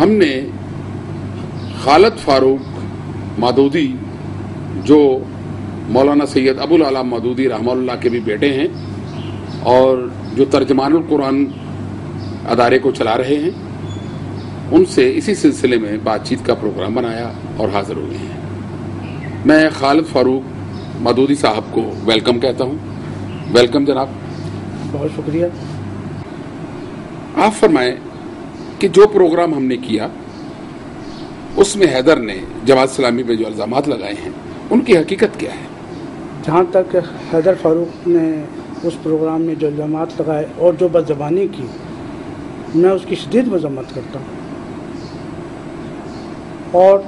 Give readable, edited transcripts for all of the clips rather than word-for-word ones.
ہم نے خالد فاروق مودودی جو مولانا سید ابو العلا مودودی رحمہ اللہ کے بھی بیٹے ہیں اور جو ترجمان القرآن ادارے کو چلا رہے ہیں، ان سے اسی سلسلے میں بات چیت کا پروگرام بنایا اور حاضر ہوئے ہیں۔ میں خالد فاروق مودودی صاحب کو ویلکم کہتا ہوں۔ ویلکم جناب۔ بہت شکریہ۔ آپ فرمائیں کہ جو پروگرام ہم نے کیا اس میں حیدر نے جماعت اسلامی پہ جو الزامات لگائے ہیں ان کی حقیقت کیا ہے؟ جہاں تک حیدر فاروق نے اس پروگرام میں جو الزامات لگائے اور جو بدزبانی کی، میں اس کی شدید مذمت کرتا ہوں۔ اور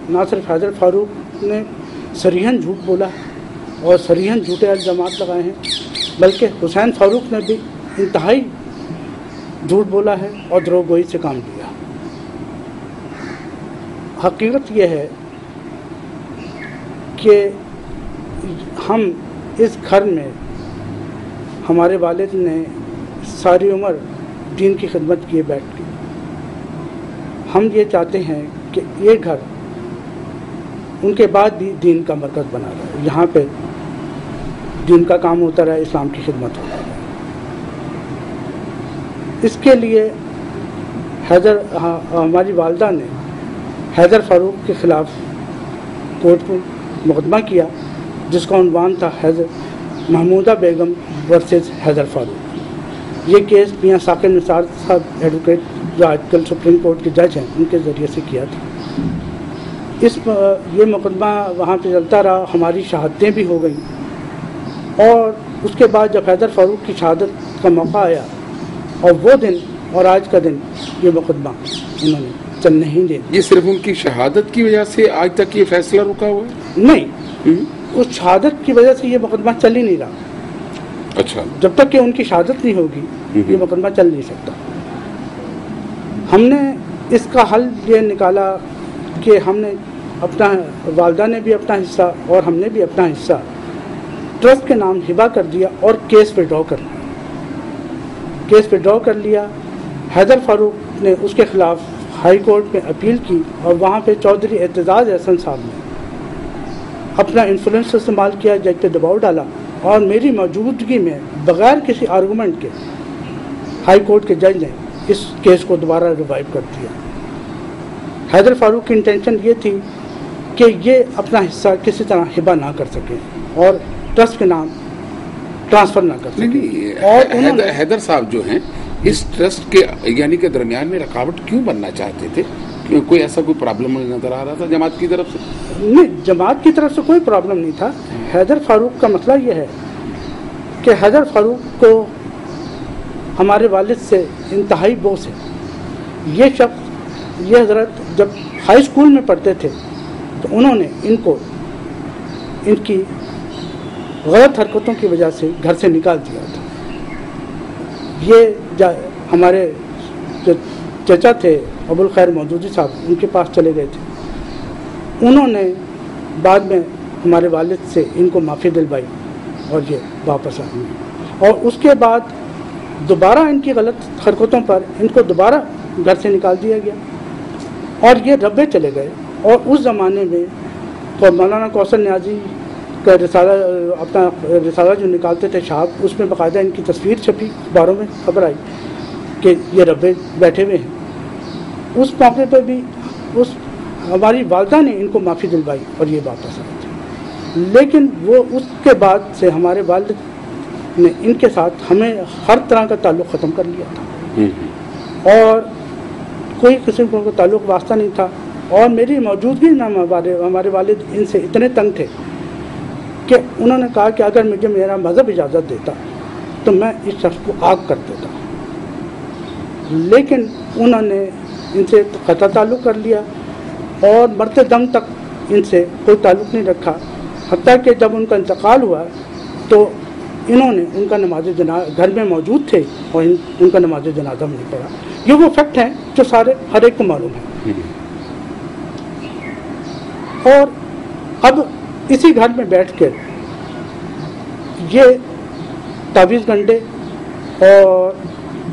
نہ صرف حیدر فاروق نے صریحاً جھوٹ بولا اور صریحاً جھوٹے الزامات لگائے ہیں، بلکہ حسین فاروق نے بھی انتہائی جھوٹ بولا ہے اور دروغگوئی سے کام لیا۔ حقیقت یہ ہے کہ ہم اس گھر میں ہمارے والد نے ساری عمر دین کی خدمت کیے بیٹھ کے، ہم یہ چاہتے ہیں کہ یہ گھر ان کے بعد بھی دین کا مرکز بنا رہے، یہاں پہ دین کا کام ہوتا رہے، اسلام کی خدمت ہوتا رہے۔ اس کے لیے ہماری والدہ نے حیدر فاروق کے خلاف کورٹ میں مقدمہ کیا، جس کا عنوان تھا محمودہ بیگم ورسز حیدر فاروق۔ یہ کیس میاں ثاقب نثار صاحب ایڈوکیٹ جو آج کل سپریم کورٹ کے جج ہیں، ان کے ذریعے سے کیا تھا۔ یہ مقدمہ وہاں پہ چلتا رہا، ہماری شہادتیں بھی ہو گئیں، اور اس کے بعد جب حیدر فاروق کی شہادت کا موقع آیا اور وہ دن اور آج کا دن یہ مقدمہ انہوں نے چلنے ہی دے دیا۔ یہ صرف ان کی شہادت کی وجہ سے آج تک یہ فیصلہ رکا ہوا ہے؟ نہیں، اس شہادت کی وجہ سے یہ مقدمہ چل ہی نہیں رہا۔ اچھا، جب تک کہ ان کی شہادت نہیں ہوگی یہ مقدمہ چل نہیں سکتا۔ ہم نے اس کا حل یہ نکالا کہ ہم نے اپنا، والدہ نے بھی اپنا حصہ اور ہم نے بھی اپنا حصہ ٹرسٹ کے نام ہبہ کر دیا اور کیس وڈرا کر لیا۔ کیس وڈرا کر لیا۔ حیدر فاروق نے اس کے خلاف ہائی کورٹ میں اپیل کی اور وہاں پہ چودھری اعتزاز احسن صاحب نے اپنا انفلوئنس استعمال کیا، جج پہ دباؤ ڈالا اور میری موجودگی میں بغیر کسی آرگومنٹ کے ہائی کورٹ کے جج نے اس کیس کو دوبارہ ریوائیو کر دیا۔ حیدر فاروق کی انٹینشن یہ تھی کہ یہ اپنا حصہ کسی طرح ہبہ نہ کر سکے اور ٹرسٹ کے نام ٹرانسفر نہ کر سکے۔ اور حیدر صاحب جو ہیں اس ٹرسٹ کے یعنی کہ درمیان میں رکاوٹ کیوں بننا چاہتے تھے؟ کوئی ایسا کوئی پرابلم نظر آ رہا تھا جماعت کی طرف سے؟ نہیں، جماعت کی طرف سے کوئی پرابلم نہیں تھا۔ حیدر فاروق کا مسئلہ یہ ہے کہ حیدر فاروق کو ہمارے والد سے انتہائی بوس ہے۔ یہ شخص، یہ حضرت جب ہائی اسکول میں پڑھتے تھے تو انہوں نے ان کی غلط حرکتوں کی وجہ سے گھر سے نکال دیا تھا۔ یہ ہمارے جو چچا تھے ابو الخیر مودودی صاحب، ان کے پاس چلے گئے تھے۔ انہوں نے بعد میں ہمارے والد سے ان کو معافی دلوائی اور یہ واپس آ گئے، اور اس کے بعد دوبارہ ان کی غلط حرکتوں پر ان کو دوبارہ گھر سے نکال دیا گیا اور یہ ربے چلے گئے۔ اور اس زمانے میں تو مولانا کوثر نیازی کا اپنا رسالہ جو نکالتے تھے شہاب، اس میں باقاعدہ ان کی تصویر چھپی، اخباروں میں خبر آئی کہ یہ ربے بیٹھے ہوئے ہیں۔ اس موقع پہ بھی ہماری والدہ نے ان کو معافی دلوائی اور یہ واپس آئے تھے، لیکن وہ اس کے بعد سے ہمارے والد نے ان کے ساتھ ہمیں ہر طرح کا تعلق ختم کر لیا تھا اور کوئی قسم کا تعلق واسطہ نہیں تھا۔ اور میری موجودگی میں ہمارے والد ان سے اتنے تنگ تھے کہ انہوں نے کہا کہ اگر مجھے میرا مذہب اجازت دیتا تو میں اس شخص کو آگ کر دیتا، لیکن انہوں نے ان سے قطع تعلق کر لیا اور مرتے دم تک ان سے کوئی تعلق نہیں رکھا، حتیٰ کہ جب ان کا انتقال ہوا تو انہوں نے ان کا نماز جنازہ گھر میں موجود تھے اور ان کا نماز جنازہ نہیں پڑھا۔ یہ وہ فیکٹ ہیں جو ہر ایک کو معلوم ہے۔ اور اب اسی گھر میں بیٹھ کے یہ تعویذ گنڈے اور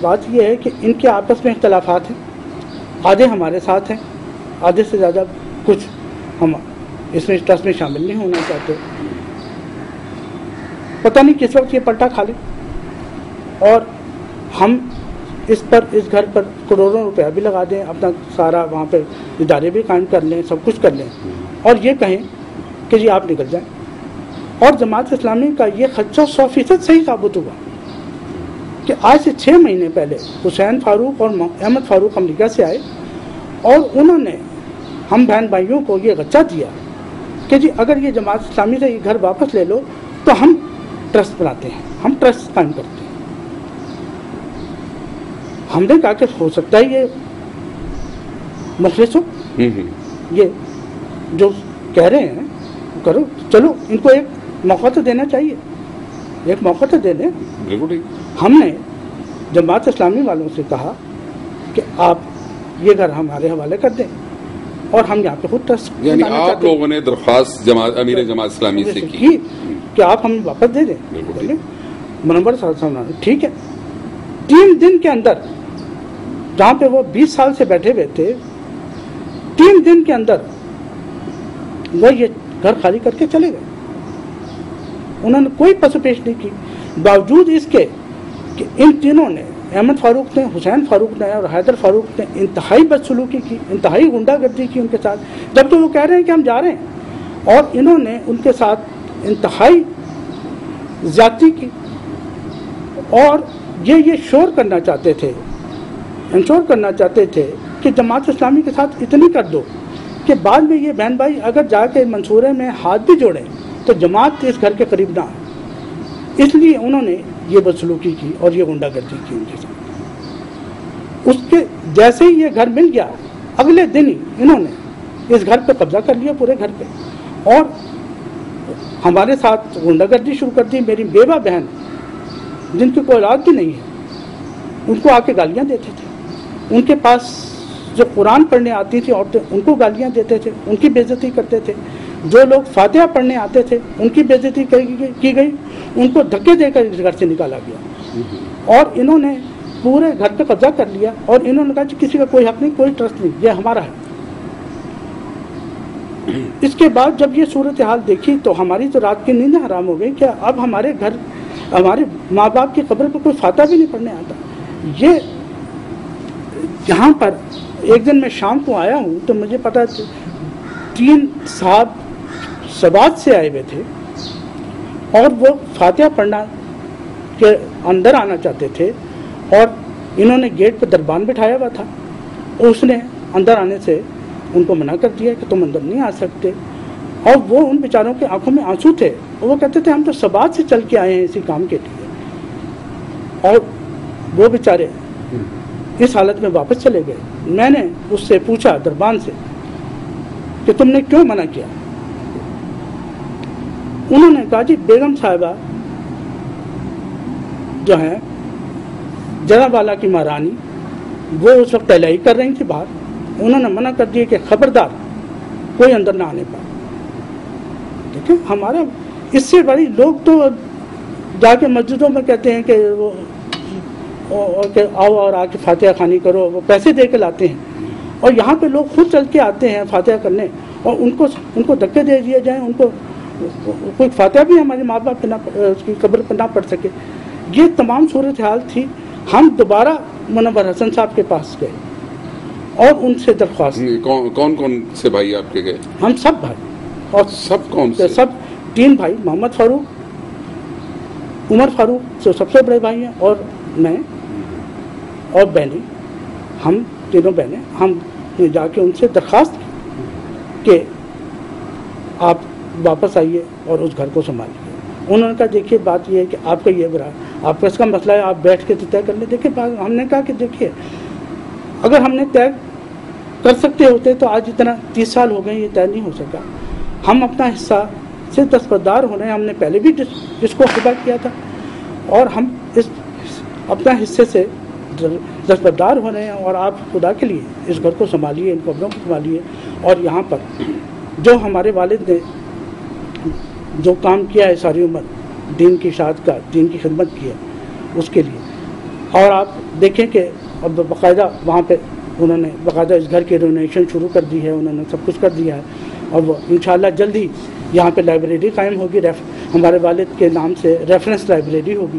بات یہ ہے کہ ان کے آپس میں اختلافات ہیں، آدھے ہمارے ساتھ ہیں، آدھے سے زیادہ کچھ ہم اس میں ٹرسٹ میں شامل نہیں ہونا چاہتے. پتہ نہیں کس وقت یہ پلٹا کھا لے اور ہم اس گھر پر کروڑوں روپیہ بھی لگا دیں، اپنا سارا وہاں پہ ادارے بھی قائم کر لیں، سب کچھ کر لیں اور یہ کہیں کہ جی آپ نکل جائیں. اور جماعت اسلامی کا یہ خدشہ 100% صحیح ثابت ہوا کہ آج سے 6 مہینے پہلے حسین فاروق اور احمد فاروق امریکہ سے آئے اور انہوں نے ہم بہن بھائیوں کو یہ غچہ دیا کہ جی اگر یہ جماعت اسلامی سے یہ گھر واپس لے لو تو ہم ٹرسٹ بناتے ہیں، ہم ٹرسٹ قائم کرتے ہیں. ہم نے کہا کہ ہو سکتا ہے یہ مخلص ہو، یہ جو کہہ رہے ہیں کرو، چلو ان کو ایک موقع تو دینا چاہیے، ایک موقع تو دے دیں. ہم نے جماعت اسلامی والوں سے کہا کہ آپ یہ گھر ہمارے حوالے کر دیں اور ہم یہاں پہ خود ٹرسٹ، یعنی آپ لوگوں نے درخواست امیر جماعت اسلامی سے کی کہ آپ ہمیں واپس دے دیں. منور صاحب ٹھیک ہے. 3 دن کے اندر جہاں پہ وہ 20 سال سے بیٹھے ہوئے تھے، 3 دن کے اندر وہ یہ گھر خالی کر کے چلے گئے. انہوں نے کوئی پس و پیش نہیں کی، باوجود اس کے کہ ان تینوں نے، احمد فاروق نے، حسین فاروق نے اور حیدر فاروق نے انتہائی بدسلوکی کی، انتہائی غنڈہ گردی کی ان کے ساتھ، جب تو وہ کہہ رہے ہیں کہ ہم جا رہے ہیں، اور انہوں نے ان کے ساتھ انتہائی زیادتی کی اور یہ شور کرنا چاہتے تھے، انشور کرنا چاہتے تھے کہ جماعت اسلامی کے ساتھ اتنی کر دو کہ بعد میں یہ بہن بھائی اگر جا کے منصورے میں ہاتھ بھی جوڑیں تو جماعت اس گھر کے قریب نہ آئے. اس لیے انہوں نے یہ بدسلوکی کی اور یہ غنڈہ گردی کی ان کے ساتھ. اس کے جیسے ہی یہ گھر مل گیا، اگلے دن ہی انہوں نے اس گھر پہ قبضہ کر لیا، پورے گھر پہ، اور ہمارے ساتھ غنڈہ گردی شروع کر دی. میری بیوہ بہن جن کی کوئی اولاد بھی نہیں ہے ان کو آ کے گالیاں دیتے تھے. ان کے پاس جو قرآن پڑھنے آتی تھی عورتیں ان کو گالیاں دیتے تھے، ان کی بے عزتی کرتے تھے. جو لوگ فاتحہ پڑھنے آتے تھے ان کی بے عزتی کی گئی، ان کو دھکے دے کر اس گھر سے نکالا گیا اور انہوں نے پورے گھر پہ قبضہ کر لیا اور انہوں نے کہا کہ کسی کا کوئی حق نہیں، کوئی ٹرسٹ نہیں، یہ ہمارا ہے. اس کے بعد جب یہ صورتحال دیکھی تو ہماری تو رات کی نیند حرام ہو گئی کہ اب ہمارے گھر، ہمارے ماں باپ کی قبر پہ کوئی فاتحہ بھی نہیں پڑھنے آتا. یہ یہاں پر ایک دن میں شام کو آیا ہوں تو مجھے پتا 3 صاحب سبات سے آئے ہوئے تھے اور وہ فاتحہ پڑھنا کے اندر آنا چاہتے تھے اور انہوں نے گیٹ پہ دربان بٹھایا ہوا تھا. اس نے اندر آنے سے ان کو منع کر دیا کہ تم اندر نہیں آ سکتے. اور وہ ان بیچاروں کے آنکھوں میں آنسو تھے اور وہ کہتے تھے ہم تو سبات سے چل کے آئے ہیں اسی کام کے لیے. اور وہ بیچارے اس حالت میں واپس چلے گئے. میں نے اس سے پوچھا دربان سے کہ تم نے کیوں منع کیا؟ انہوں نے کہا جی بیگم صاحبہ جو ہیں جناب والا کی مہارانی وہ اس وقت تہلائی کر رہی تھی باہر، انہوں نے منع کر دیا کہ خبردار کوئی اندر نہ آنے پائے. دیکھیں ہمارا اس سے بڑی لوگ تو جا کے مسجدوں میں کہتے ہیں کہ وہ آؤ اور آ کے فاتحہ خوانی کرو، وہ پیسے دے کے لاتے ہیں اور یہاں پہ لوگ خود چل کے آتے ہیں فاتحہ کرنے اور ان کو دھکے دے دیے جائیں، ان کو کوئی فاتحہ بھی ہمارے ماں باپ پہ اس کی قبر پہ نہ پڑھ سکے. یہ تمام صورتحال تھی. ہم دوبارہ منور حسن صاحب کے پاس گئے اور ان سے درخواست. کون کون سے بھائی آپ کے گئے؟ ہم سب بھائی. اور سب کون سے؟ سب 3 بھائی، محمد فاروق، عمر فاروق جو سب سے بڑے بھائی ہیں اور میں اور بہنیں، ہم تینوں بہنیں، ہم نے جا کے ان سے درخواست کی کہ آپ واپس آئیے اور اس گھر کو سنبھالیے. انہوں نے کہا دیکھیے بات یہ ہے کہ آپ کا یہ برا، آپ کا اس کا مسئلہ ہے، آپ بیٹھ کے طے کر لیں. دیکھیے ہم نے کہا کہ دیکھیے اگر ہم نے طے کر سکتے ہوتے تو آج اتنا 30 سال ہو گئے یہ طے نہیں ہو سکا. ہم اپنا حصہ سے دستبردار ہو رہے ہیں. ہم نے پہلے بھی اس کو خطبہ کیا تھا اور ہم اس اپنا حصے سے دستبردار ہو رہے ہیں اور آپ خدا کے لیے اس گھر کو سنبھالیے، ان قبروں کو سنبھالیے. اور یہاں پر جو ہمارے والد نے جو کام کیا ہے ساری عمر دین کی اشاعت کا، دین کی خدمت کی ہے، اس کے لیے اور آپ دیکھیں کہ اب باقاعدہ وہاں پہ انہوں نے باقاعدہ اس گھر کی رینوویشن شروع کر دی ہے، انہوں نے سب کچھ کر دیا ہے، اور وہ انشاءاللہ جلدی یہاں پہ لائبریری قائم ہوگی، ہمارے والد کے نام سے ریفرنس لائبریری ہوگی۔